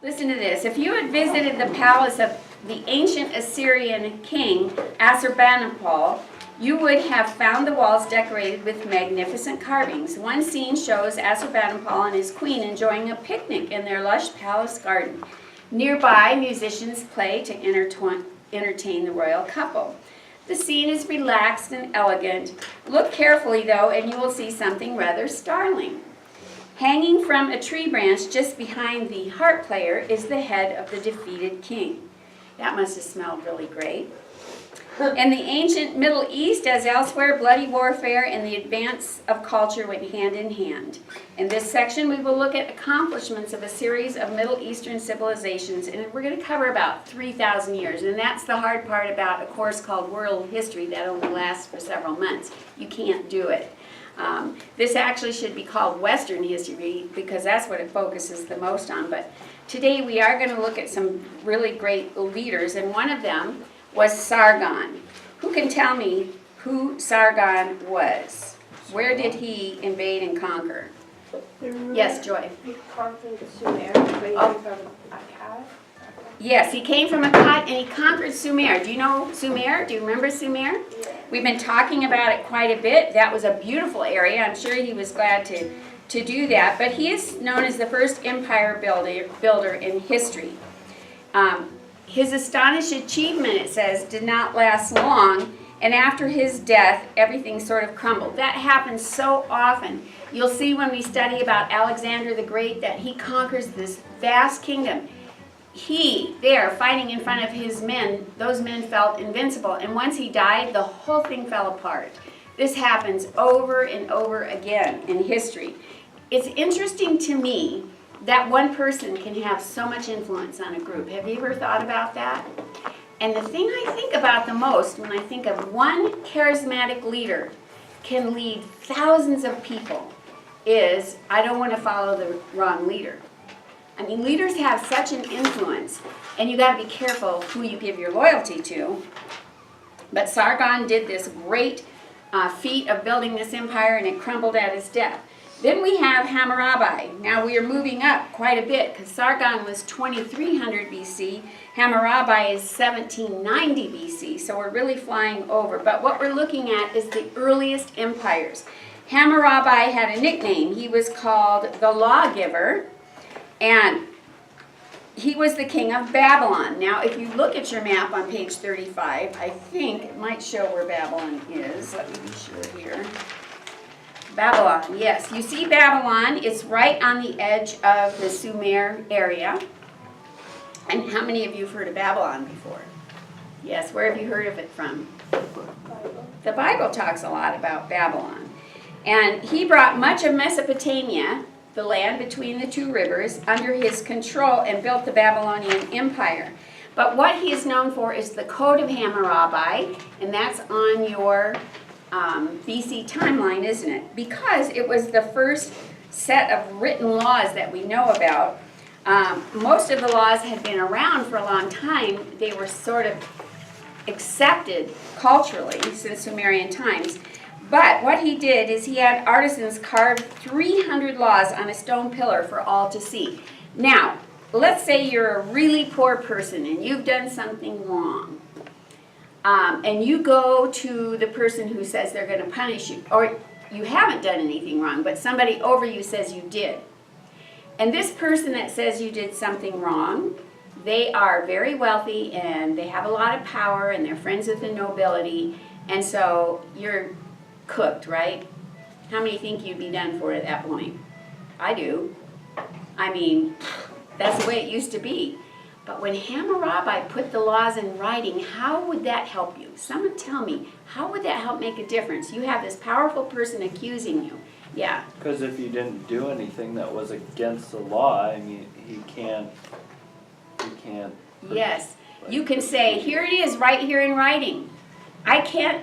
Listen to this. If you had visited the palace of the ancient Assyrian king Assurbanipal, you would have found the walls decorated with magnificent carvings. One scene shows Assurbanipal and his queen enjoying a picnic in their lush palace garden. Nearby, musicians play to entertain the royal couple. The scene is relaxed and elegant. Look carefully, though, and you will see something rather startling. Hanging from a tree branch just behind the harp player is the head of the defeated king. That must have smelled really great. In the ancient Middle East, as elsewhere, bloody warfare and the advance of culture went hand in hand. In this section, we will look at accomplishments of a series of Middle Eastern civilizations, and we're going to cover about 3,000 years. And that's the hard part about a course called World History that only lasts for several months. You can't do it. This actually should be called Western History because that's what it focuses the most on. But today we are going to look at some really great leaders, and one of them was Sargon. Who can tell me who Sargon was? Where did he invade and conquer? Yes, Joy. He conquered Sumer, but he came from Akkad. Yes, he came from Akkad and he conquered Sumer. Do you know Sumer? Do you remember Sumer? Yeah. We've been talking about it quite a bit. That was a beautiful area. I'm sure he was glad to do that. But he is known as the first empire builder in history. His astonishing achievement, it says, did not last long, and after his death, everything sort of crumbled. That happens so often. You'll see when we study about Alexander the Great that he conquers this vast kingdom. He, there, fighting in front of his men, those men felt invincible, and once he died, the whole thing fell apart. This happens over and over again in history. It's interesting to me that one person can have so much influence on a group. Have you ever thought about that? And the thing I think about the most when I think of one charismatic leader can lead thousands of people is, I don't want to follow the wrong leader. I mean, leaders have such an influence, and you got to be careful who you give your loyalty to. But Sargon did this great feat of building this empire, and it crumbled at his death. Then we have Hammurabi. Now we are moving up quite a bit because Sargon was 2300 BC. Hammurabi is 1790 BC, so we're really flying over. But what we're looking at is the earliest empires. Hammurabi had a nickname. He was called the Lawgiver, and he was the king of Babylon. Now if you look at your map on page 35, I think it might show where Babylon is. Let me be sure here. Babylon, yes. You see Babylon, it's right on the edge of the Sumer area. And how many of you have heard of Babylon before? Yes, where have you heard of it from? Bible. The Bible talks a lot about Babylon. And he brought much of Mesopotamia, the land between the two rivers, under his control and built the Babylonian Empire. But what he is known for is the Code of Hammurabi, and that's on your BC timeline, isn't it? Because it was the first set of written laws that we know about. Most of the laws had been around for a long time. They were sort of accepted culturally since Sumerian times. But what he did is he had artisans carve 300 laws on a stone pillar for all to see. Now, let's say you're a really poor person and you've done something wrong. And you go to the person who says they're going to punish you, or you haven't done anything wrong, but somebody over you says you did. And this person that says you did something wrong, they are very wealthy and they have a lot of power and they're friends with the nobility, and so you're cooked, right? How many think you'd be done for at that point? I do. I mean, that's the way it used to be. But when Hammurabi put the laws in writing, how would that help you? Someone tell me, how would that help make a difference? You have this powerful person accusing you. Yeah. Because if you didn't do anything that was against the law, I mean, he can't. Yes. You can say, here it is right here in writing.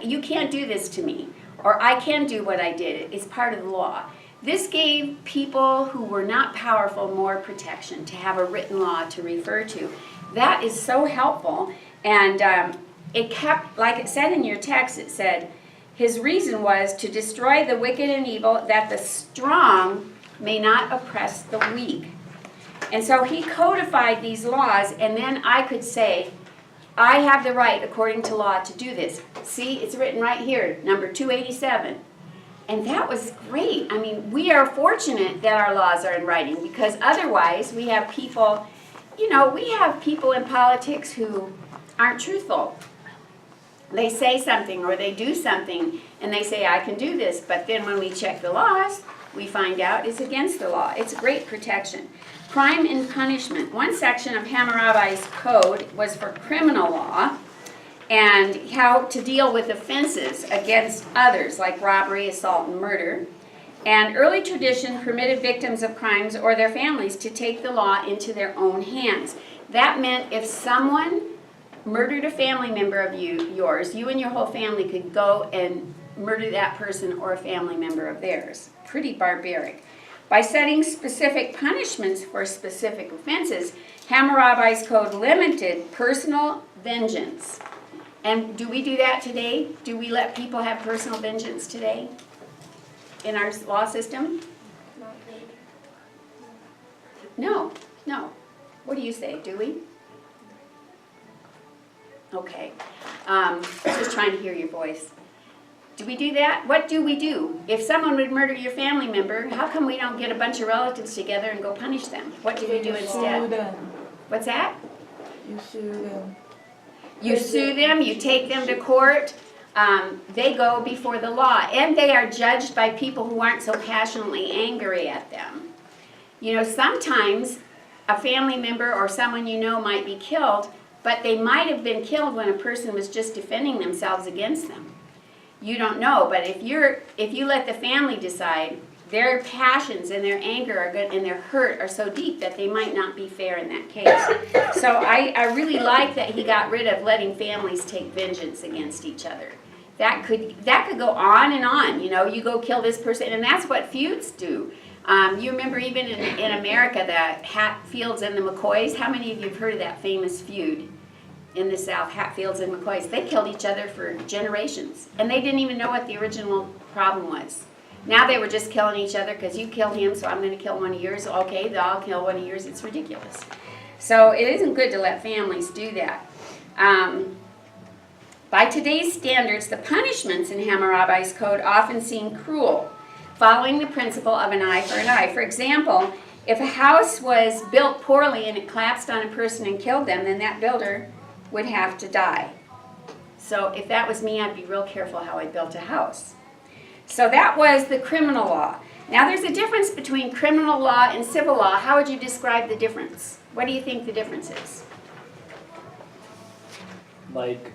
You can't do this to me. Or I can do what I did. It's part of the law. This gave people who were not powerful more protection to have a written law to refer to. That is so helpful. And it kept, like it said in your text, it said, his reason was to destroy the wicked and evil, that the strong may not oppress the weak. And so he codified these laws, and then I could say, I have the right, according to law, to do this. See, it's written right here, number 287. And that was great. I mean, we are fortunate that our laws are in writing, because otherwise we have people, we have people in politics who aren't truthful. They say something or they do something and they say, I can do this, but then when we check the laws, we find out it's against the law. It's great protection. Crime and punishment. One section of Hammurabi's code was for criminal law and how to deal with offenses against others like robbery, assault, and murder. And early tradition permitted victims of crimes or their families to take the law into their own hands. That meant if someone murdered a family member of yours, you and your whole family could go and murder that person or a family member of theirs. Pretty barbaric. By setting specific punishments for specific offenses, Hammurabi's code limited personal vengeance. And do we do that today? Do we let people have personal vengeance today in our law system? Not really. No. What do you say? Do we? Okay. Just trying to hear your voice. Do we do that? What do we do? If someone would murder your family member, how come we don't get a bunch of relatives together and go punish them? What do we do instead? What's that? You sue them. You sue them, you take them to court, they go before the law, and they are judged by people who aren't so passionately angry at them. Sometimes a family member or someone might be killed, but they might have been killed when a person was just defending themselves against them. You don't know, but if you let the family decide, their passions and their anger and their hurt are so deep that they might not be fair in that case. So I really like that he got rid of letting families take vengeance against each other. That could go on and on. You go kill this person, and that's what feuds do. You remember even in America, the Hatfields and the McCoys? How many of you have heard of that famous feud in the South, Hatfields and McCoys? They killed each other for generations, and they didn't even know what the original problem was. Now they were just killing each other because you killed him, so I'm going to kill one of yours. Okay, I'll kill one of yours. It's ridiculous. So it isn't good to let families do that. By today's standards, the punishments in Hammurabi's code often seem cruel, following the principle of an eye for an eye. For example, if a house was built poorly and it collapsed on a person and killed them, then that builder would have to die. So if that was me, I'd be real careful how I built a house. So that was the criminal law. Now there's a difference between criminal law and civil law. How would you describe the difference? What do you think the difference is? Like,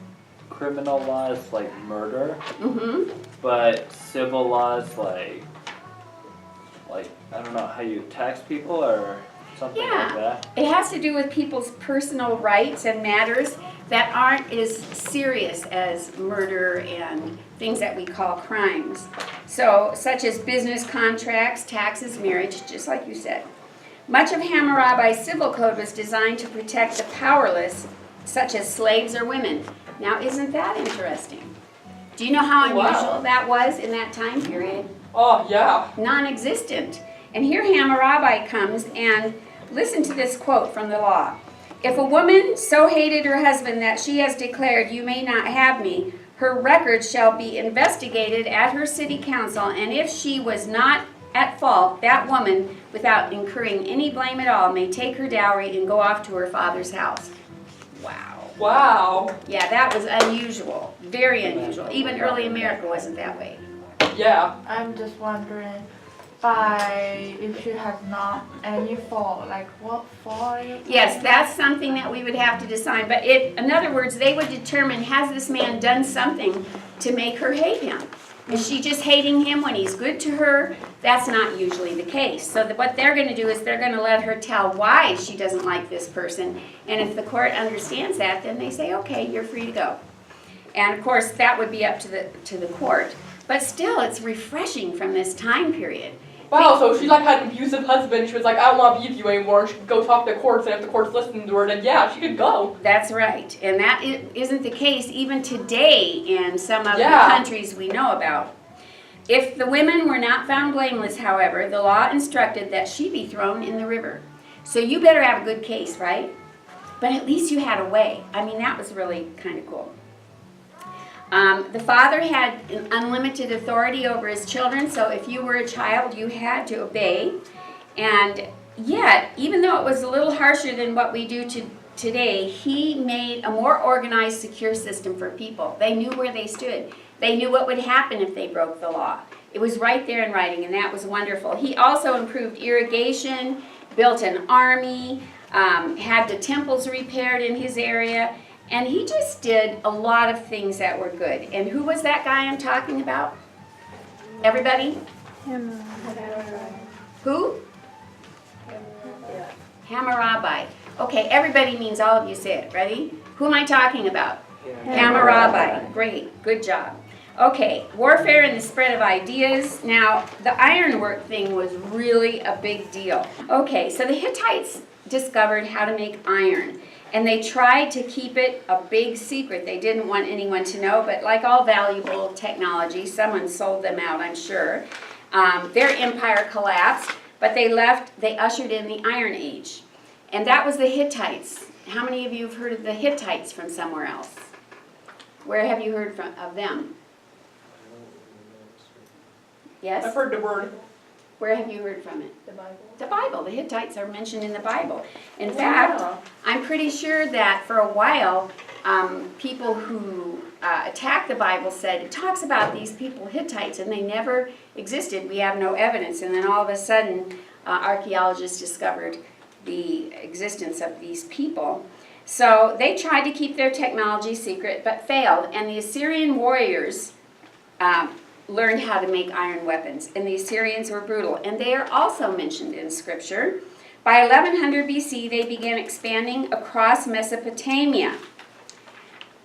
criminal law is like murder, Mm-hmm. but civil law is like, I don't know, how you tax people or something like that. It has to do with people's personal rights and matters that aren't as serious as murder and things that we call crimes. So, such as business contracts, taxes, marriage, just like you said. Much of Hammurabi's civil code was designed to protect the powerless, such as slaves or women. Now, isn't that interesting? Do you know how unusual that was in that time period? Oh, yeah. Non-existent. And here Hammurabi comes, and listen to this quote from the law. If a woman so hated her husband that she has declared, "You may not have me," her record shall be investigated at her city council, and if she was not at fault, that woman, without incurring any blame at all, may take her dowry and go off to her father's house. Wow. Wow. Yeah, that was unusual. Very unusual. Even early America wasn't that way. Yeah. I'm just wondering, if she has not any fault, like what fault are you? Yes, that's something that we would have to decide. But in other words, they would determine, has this man done something to make her hate him? Is she just hating him when he's good to her? That's not usually the case. So what they're going to do is they're going to let her tell why she doesn't like this person. And if the court understands that, then they say, okay, you're free to go. And of course, that would be up to the court. But still, it's refreshing from this time period. Wow, so she had an abusive husband. She was like, I don't want to be with you anymore. She could go talk to the courts, and if the court's listening to her, then yeah, she could go. That's right. And that isn't the case even today in some of the countries we know about. If the women were not found blameless, however, the law instructed that she be thrown in the river. So you better have a good case, right? But at least you had a way. I mean, that was really kind of cool. The father had an unlimited authority over his children, so if you were a child, you had to obey. And yet, even though it was a little harsher than what we do today, he made a more organized, secure system for people. They knew where they stood. They knew what would happen if they broke the law. It was right there in writing, and that was wonderful. He also improved irrigation, built an army, had the temples repaired in his area, and he just did a lot of things that were good. And who was that guy I'm talking about? Everybody? Who? Hammurabi. Okay, everybody means all of you say it. Ready? Who am I talking about? Hammurabi. Great. Good job. Okay, warfare and the spread of ideas. Now, the ironwork thing was really a big deal. Okay, so the Hittites discovered how to make iron, and they tried to keep it a big secret. They didn't want anyone to know, but like all valuable technology, someone sold them out, I'm sure. Their empire collapsed, but they ushered in the Iron Age. And that was the Hittites. How many of you have heard of the Hittites from somewhere else? Where have you heard of them? Yes? I've heard the word. Where have you heard from it? The Bible. The Bible. The Hittites are mentioned in the Bible. In fact, I'm pretty sure that for a while, people who attacked the Bible said it talks about these people, Hittites, and they never existed. We have no evidence. And then all of a sudden, archaeologists discovered the existence of these people. So they tried to keep their technology secret, but failed. And the Assyrian warriors learned how to make iron weapons. And the Assyrians were brutal. And they are also mentioned in Scripture. By 1100 BC, they began expanding across Mesopotamia.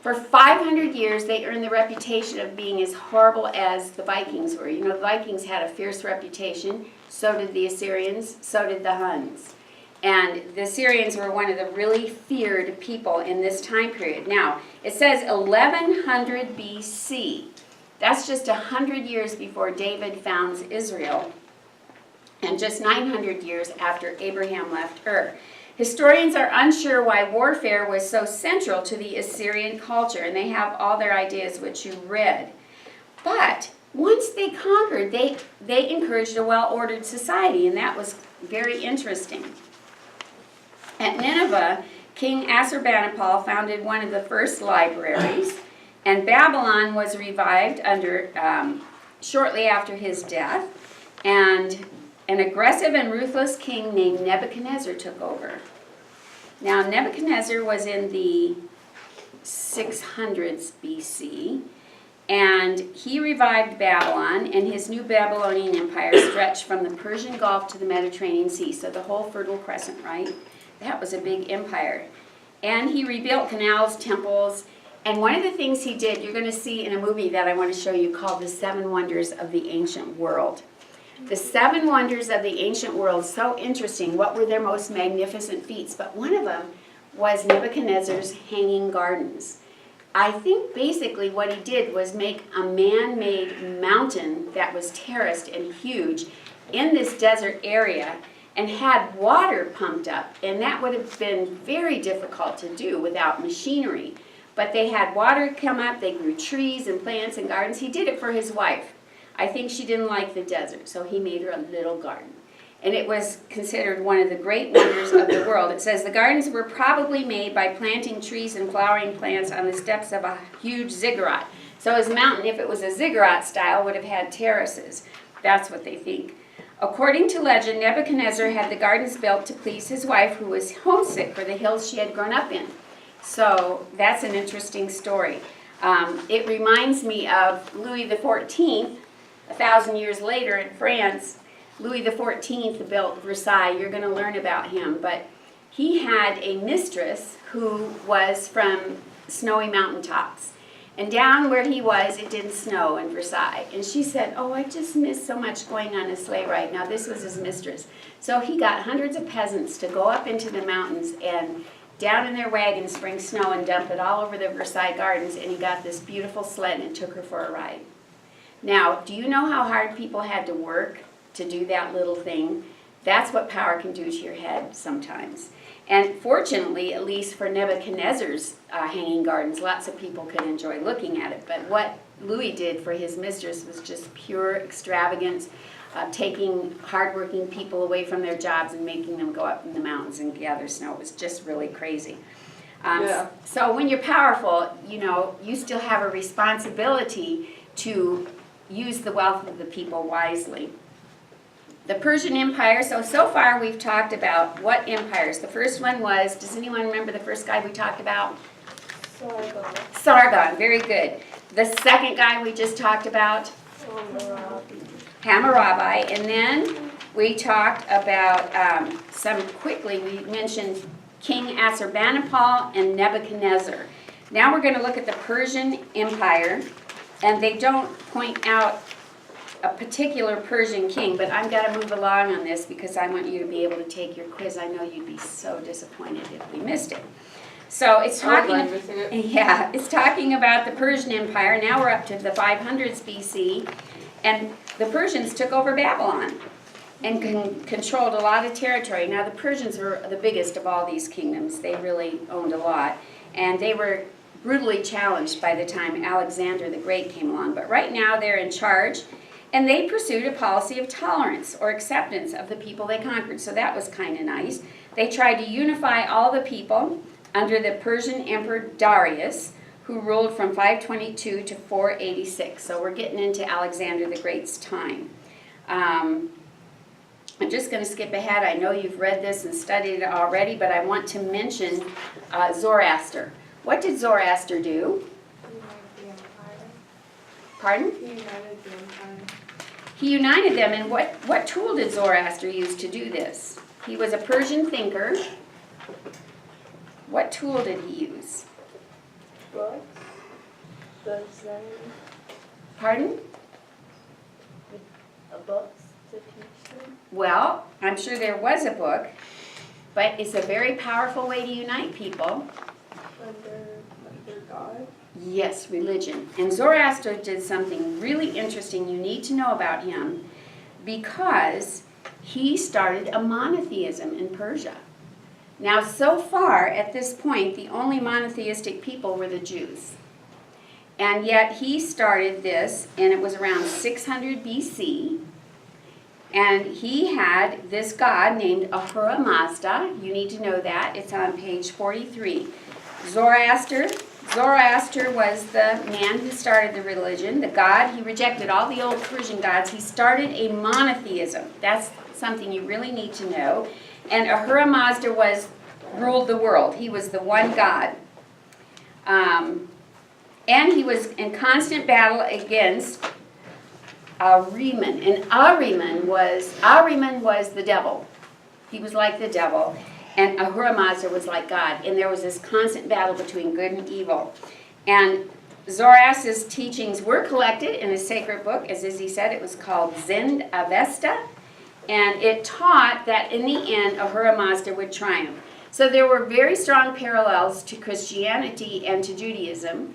For 500 years, they earned the reputation of being as horrible as the Vikings were. You know, the Vikings had a fierce reputation. So did the Assyrians. So did the Huns. And the Assyrians were one of the really feared people in this time period. Now, it says 1100 BC. That's just 100 years before David founds Israel, and just 900 years after Abraham left Ur. Historians are unsure why warfare was so central to the Assyrian culture, and they have all their ideas, which you read. But once they conquered, they encouraged a well-ordered society, and that was very interesting. At Nineveh, King Assurbanipal founded one of the first libraries, and Babylon was revived shortly after his death, and an aggressive and ruthless king named Nebuchadnezzar took over. Now, Nebuchadnezzar was in the 600s BC, and he revived Babylon, and his new Babylonian empire stretched from the Persian Gulf to the Mediterranean Sea, so the whole Fertile Crescent, right? That was a big empire. And he rebuilt canals, temples, and one of the things he did, you're going to see in a movie that I want to show you called The Seven Wonders of the Ancient World. The Seven Wonders of the Ancient World, so interesting. What were their most magnificent feats? But one of them was Nebuchadnezzar's Hanging Gardens. I think basically what he did was make a man-made mountain that was terraced and huge in this desert area and had water pumped up. And that would have been very difficult to do without machinery. But they had water come up, they grew trees and plants and gardens. He did it for his wife. I think she didn't like the desert, so he made her a little garden. And it was considered one of the great wonders of the world. It says the gardens were probably made by planting trees and flowering plants on the steps of a huge ziggurat. So his mountain, if it was a ziggurat style, would have had terraces. That's what they think. According to legend, Nebuchadnezzar had the gardens built to please his wife, who was homesick for the hills she had grown up in. So that's an interesting story. It reminds me of Louis XIV, 1,000 years later in France. Louis XIV built Versailles. You're going to learn about him. But he had a mistress who was from snowy mountaintops. And down where he was, it didn't snow in Versailles. And she said, oh, I just miss so much going on a sleigh ride. Now, this was his mistress. So he got hundreds of peasants to go up into the mountains and down in their wagons bring snow and dump it all over the Versailles Gardens, and he got this beautiful sled and took her for a ride. Now, do you know how hard people had to work to do that little thing? That's what power can do to your head sometimes. And fortunately, at least for Nebuchadnezzar's hanging gardens, lots of people could enjoy looking at it. But what Louis did for his mistress was just pure extravagance, taking hardworking people away from their jobs and making them go up in the mountains and gather snow. It was just really crazy. Yeah. So when you're powerful, you still have a responsibility to use the wealth of the people wisely. The Persian Empire, so far we've talked about what empires. The first one was, does anyone remember the first guy we talked about? Sargon, very good. The second guy we just talked about? Hammurabi. And then we talked about, we mentioned King Assurbanipal and Nebuchadnezzar. Now we're going to look at the Persian Empire, and they don't point out a particular Persian king, but I've got to move along on this because I want you to be able to take your quiz. I know you'd be so disappointed if we missed it. So it's talking, it's talking about the Persian Empire. Now we're up to the 500s BC, and the Persians took over Babylon and controlled a lot of territory. Now the Persians were the biggest of all these kingdoms. They really owned a lot, and they were brutally challenged by the time Alexander the Great came along. But right now they're in charge. And they pursued a policy of tolerance or acceptance of the people they conquered, so that was kind of nice. They tried to unify all the people under the Persian Emperor Darius, who ruled from 522 to 486. So we're getting into Alexander the Great's time. I'm just going to skip ahead. I know you've read this and studied it already, but I want to mention Zoroaster. What did Zoroaster do? Pardon? He united the empire. He united them, and what tool did Zoroaster use to do this? He was a Persian thinker. What tool did he use? Books. The Zen. Pardon? Books to teach them. Well, I'm sure there was a book, but it's a very powerful way to unite people. Under God. Yes, religion. And Zoroaster did something really interesting you need to know about him because he started a monotheism in Persia. Now, so far at this point, the only monotheistic people were the Jews. And yet he started this, and it was around 600 BC. And he had this god named Ahura Mazda. You need to know that. It's on page 43. Zoroaster was the man who started the religion, the god. He rejected all the old Persian gods. He started a monotheism. That's something you really need to know. And Ahura Mazda ruled the world. He was the one god. And he was in constant battle against Ahriman. And Ahriman was the devil. He was like the devil. And Ahura Mazda was like God. And there was this constant battle between good and evil. And Zoroaster's teachings were collected in a sacred book. As Izzy said, it was called Zend Avesta. And it taught that in the end, Ahura Mazda would triumph. So there were very strong parallels to Christianity and to Judaism.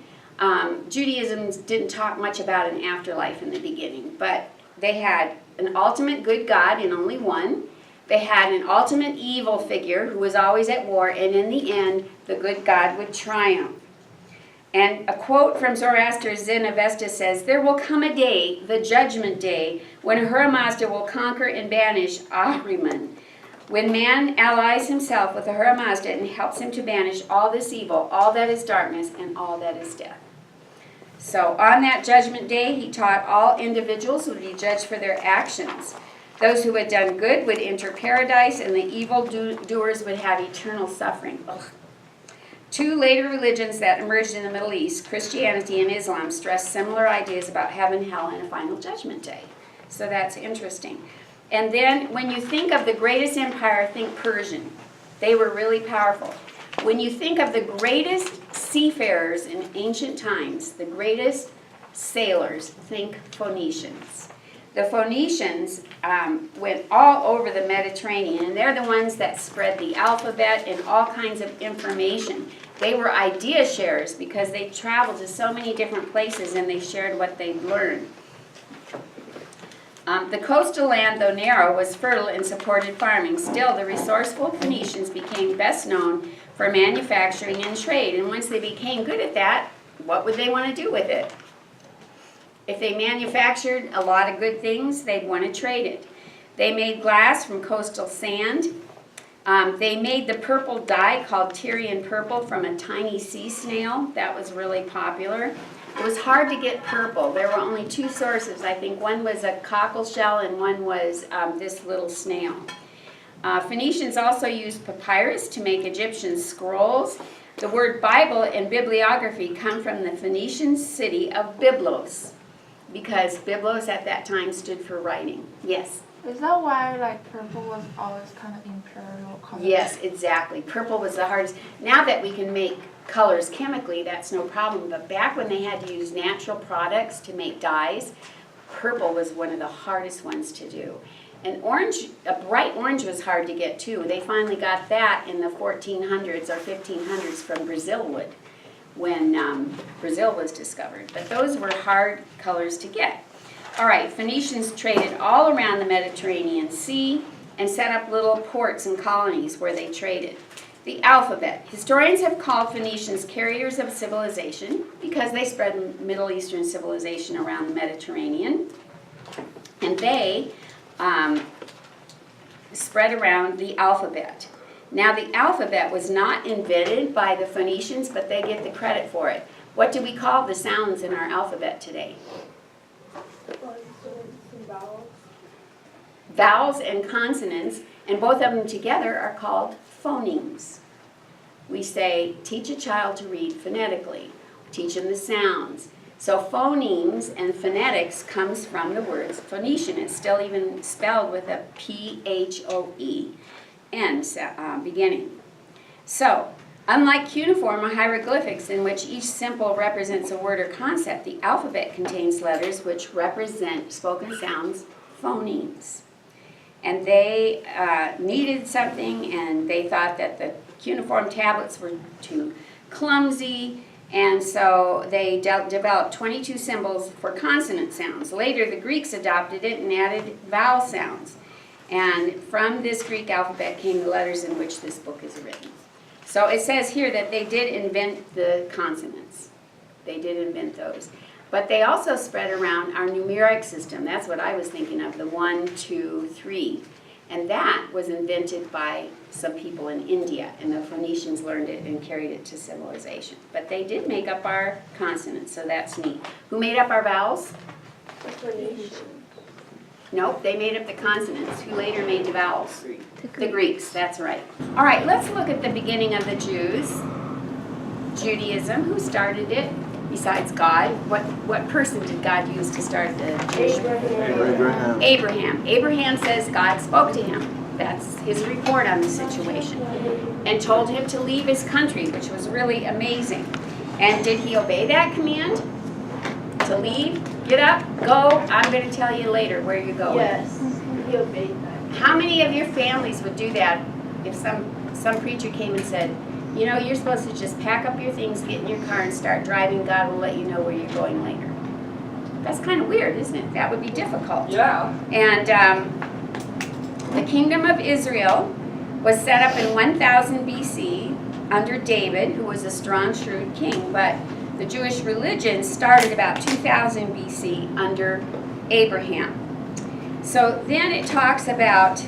Judaism didn't talk much about an afterlife in the beginning, but they had an ultimate good God and only one. They had an ultimate evil figure who was always at war, and in the end, the good God would triumph. And a quote from Zoroaster's Zend Avesta says, "There will come a day, the judgment day, when Ahura Mazda will conquer and banish Ahriman. When man allies himself with Ahura Mazda and helps him to banish all this evil, all that is darkness, and all that is death." So on that judgment day, he taught all individuals would be judged for their actions. Those who had done good would enter paradise, and the evil doers would have eternal suffering. Ugh. Two later religions that emerged in the Middle East, Christianity and Islam, stressed similar ideas about heaven, hell, and a final judgment day. So that's interesting. And then when you think of the greatest empire, think Persian. They were really powerful. When you think of the greatest seafarers in ancient times, the greatest sailors, think Phoenicians. The Phoenicians went all over the Mediterranean, and they're the ones that spread the alphabet and all kinds of information. They were idea sharers because they traveled to so many different places and they shared what they'd learned. The coastal land, though narrow, was fertile and supported farming. Still, the resourceful Phoenicians became best known for manufacturing and trade. And once they became good at that, what would they want to do with it? If they manufactured a lot of good things, they'd want to trade it. They made glass from coastal sand. They made the purple dye called Tyrian purple from a tiny sea snail. That was really popular. It was hard to get purple. There were only two sources. I think one was a cockle shell and one was this little snail. Phoenicians also used papyrus to make Egyptian scrolls. The word Bible and bibliography come from the Phoenician city of Byblos, because Byblos at that time stood for writing. Yes? Is that why like purple was always kind of imperial color? Yes, exactly. Purple was the hardest. Now that we can make colors chemically, that's no problem. But back when they had to use natural products to make dyes, purple was one of the hardest ones to do. And orange, a bright orange was hard to get too. They finally got that in the 1400s or 1500s from Brazil wood when Brazil was discovered. But those were hard colors to get. All right, Phoenicians traded all around the Mediterranean Sea and set up little ports and colonies where they traded. The alphabet. Historians have called Phoenicians carriers of civilization because they spread Middle Eastern civilization around the Mediterranean. And they spread around the alphabet. Now, the alphabet was not invented by the Phoenicians, but they get the credit for it. What do we call the sounds in our alphabet today? Vowels and consonants, and both of them together are called phonemes. We say, teach a child to read phonetically. Teach them the sounds. So phonemes and phonetics comes from the words Phoenician. It's still even spelled with a P-H-O-E-N beginning. So, unlike cuneiform or hieroglyphics in which each symbol represents a word or concept, the alphabet contains letters which represent spoken sounds, phonemes. And they needed something, and they thought that the cuneiform tablets were too clumsy, and so they developed 22 symbols for consonant sounds. Later, the Greeks adopted it and added vowel sounds. And from this Greek alphabet came the letters in which this book is written. So it says here that they did invent the consonants. They did invent those. But they also spread around our numeric system. That's what I was thinking of, the 1, 2, 3. And that was invented by some people in India, and the Phoenicians learned it and carried it to civilization. But they did make up our consonants, so that's neat. Who made up our vowels? The Phoenicians. Nope, they made up the consonants. Who later made the vowels? The Greeks, that's right. All right, let's look at the beginning of the Jews. Judaism, who started it? Besides God, what person did God use to start the Jewish? Abraham. Abraham says God spoke to him. That's his report on the situation. And told him to leave his country, which was really amazing. And did he obey that command? To leave? Get up, go. I'm going to tell you later where you're going. Yes, he obeyed that. How many of your families would do that if some preacher came and said, you know, you're supposed to just pack up your things, get in your car, and start driving. God will let you know where you're going later. That's kind of weird, isn't it? That would be difficult. Yeah. And the kingdom of Israel was set up in 1000 BC under David, who was a strong, shrewd king. But the Jewish religion started about 2000 BC under Abraham. So then it talks about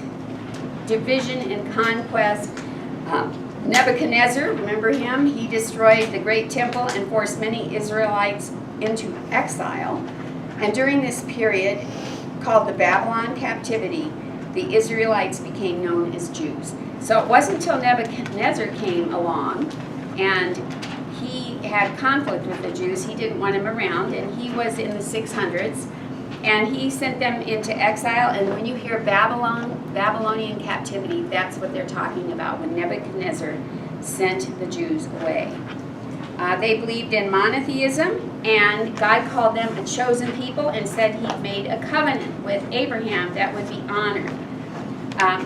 division and conquest. Nebuchadnezzar, remember him? He destroyed the great temple and forced many Israelites into exile. And during this period, called the Babylon captivity, the Israelites became known as Jews. So it wasn't until Nebuchadnezzar came along and he had conflict with the Jews. He didn't want him around, and he was in the 600s. And he sent them into exile, and when you hear Babylonian captivity, that's what they're talking about, when Nebuchadnezzar sent the Jews away. They believed in monotheism, and God called them a chosen people and said he made a covenant with Abraham that would be honored.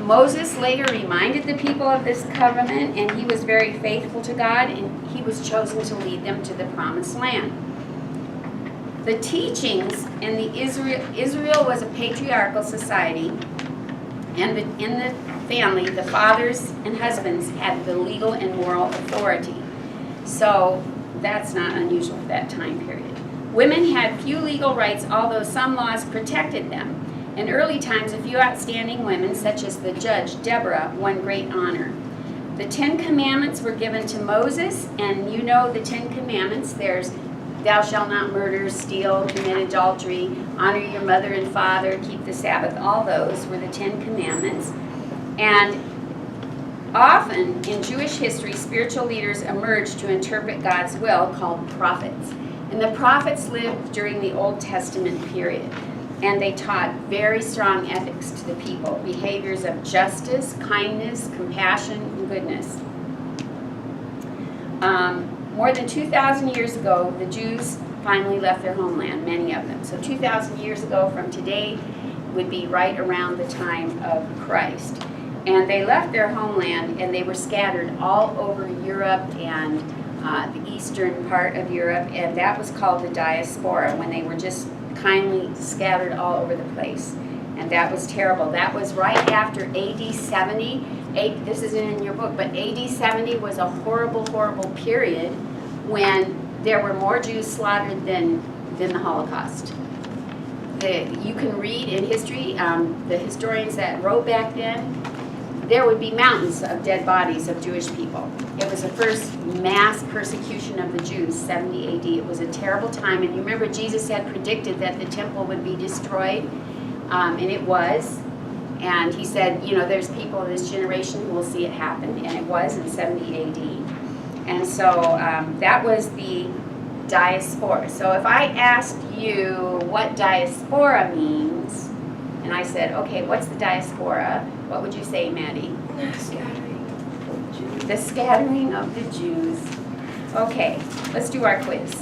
Moses later reminded the people of this covenant, and he was very faithful to God, and he was chosen to lead them to the promised land. The teachings in the Israel was a patriarchal society, and in the family, the fathers and husbands had the legal and moral authority. So that's not unusual for that time period. Women had few legal rights, although some laws protected them. In early times, a few outstanding women, such as the judge Deborah, won great honor. The 10 Commandments were given to Moses, and you know the 10 Commandments. There's thou shalt not murder, steal, commit adultery, honor your mother and father, keep the Sabbath. All those were the 10 Commandments. And often in Jewish history, spiritual leaders emerged to interpret God's will, called prophets. And the prophets lived during the Old Testament period. And they taught very strong ethics to the people, behaviors of justice, kindness, compassion, and goodness. More than 2,000 years ago, the Jews finally left their homeland, many of them. So 2,000 years ago from today would be right around the time of Christ. And they left their homeland, and they were scattered all over Europe and the eastern part of Europe, and that was called the diaspora, when they were just kindly scattered all over the place. And that was terrible. That was right after AD 70. This isn't in your book, but AD 70 was a horrible, horrible period when there were more Jews slaughtered than the Holocaust. You can read in history, the historians that wrote back then, there would be mountains of dead bodies of Jewish people. It was the first mass persecution of the Jews, 70 AD. It was a terrible time, and you remember Jesus had predicted that the temple would be destroyed, and it was. And he said, you know, there's people in this generation who will see it happen, and it was in 70 AD. And so that was the diaspora. So if I asked you what diaspora means, and I said, okay, what's the diaspora? What would you say, Maddie? Scattering. The scattering of the Jews. Okay, let's do our quiz.